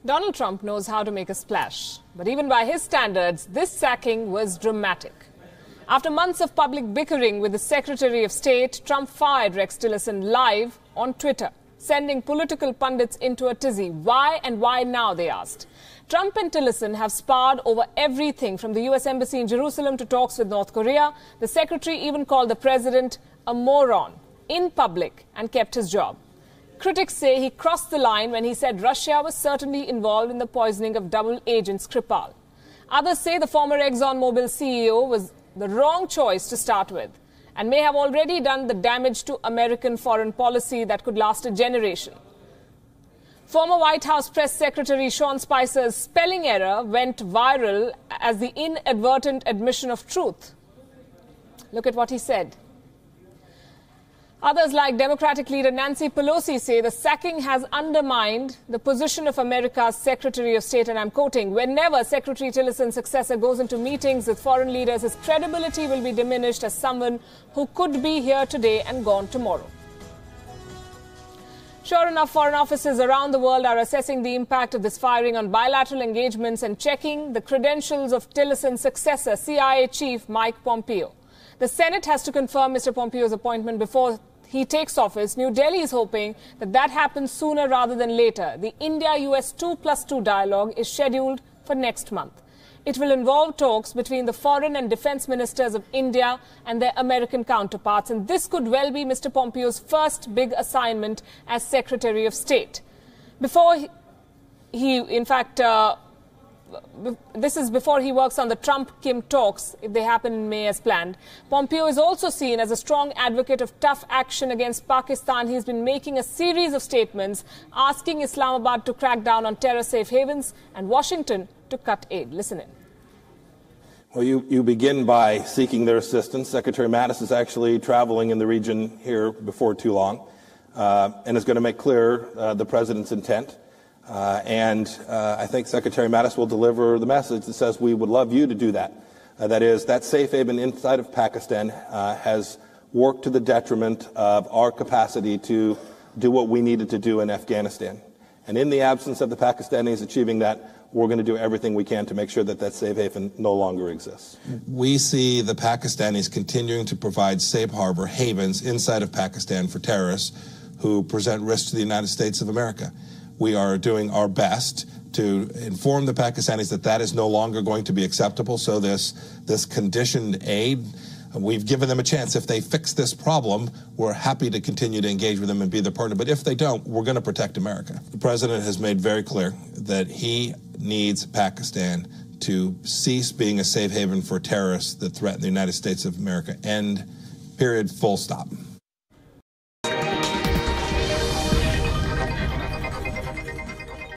Donald Trump knows how to make a splash, but even by his standards, this sacking was dramatic. After months of public bickering with the Secretary of State, Trump fired Rex Tillerson live on Twitter, sending political pundits into a tizzy. Why and why now, they asked. Trump and Tillerson have sparred over everything from the U.S. Embassy in Jerusalem to talks with North Korea. The Secretary even called the President a moron in public and kept his job. Critics say he crossed the line when he said Russia was certainly involved in the poisoning of double agent Skripal. Others say the former ExxonMobil CEO was the wrong choice to start with and may have already done the damage to American foreign policy that could last a generation. Former White House Press Secretary Sean Spicer's spelling error went viral as the inadvertent admission of truth. Look at what he said. Others, like Democratic leader Nancy Pelosi, say the sacking has undermined the position of America's Secretary of State, and I'm quoting, "Whenever Secretary Tillerson's successor goes into meetings with foreign leaders, his credibility will be diminished as someone who could be here today and gone tomorrow." Sure enough, foreign offices around the world are assessing the impact of this firing on bilateral engagements and checking the credentials of Tillerson's successor, CIA Chief Mike Pompeo. The Senate has to confirm Mr. Pompeo's appointment before he takes office. New Delhi is hoping that that happens sooner rather than later. The India-US 2+2 dialogue is scheduled for next month. It will involve talks between the foreign and defense ministers of India and their American counterparts, and this could well be Mr. Pompeo's first big assignment as Secretary of State. This is before he works on the Trump-Kim talks, if they happen in May as planned. Pompeo is also seen as a strong advocate of tough action against Pakistan. He's been making a series of statements asking Islamabad to crack down on terror safe havens and Washington to cut aid. Listen in. Well, you begin by seeking their assistance. Secretary Mattis is actually traveling in the region here before too long and is going to make clear the president's intent. I think Secretary Mattis will deliver the message that says we would love you to do that. That is, that safe haven inside of Pakistan has worked to the detriment of our capacity to do what we needed to do in Afghanistan. And in the absence of the Pakistanis achieving that, we're going to do everything we can to make sure that that safe haven no longer exists. We see the Pakistanis continuing to provide safe harbor havens inside of Pakistan for terrorists who present risk to the United States of America. We are doing our best to inform the Pakistanis that that is no longer going to be acceptable. So this conditioned aid, we've given them a chance. If they fix this problem, we're happy to continue to engage with them and be their partner. But if they don't, we're going to protect America. The president has made very clear that he needs Pakistan to cease being a safe haven for terrorists that threaten the United States of America. End, period, full stop.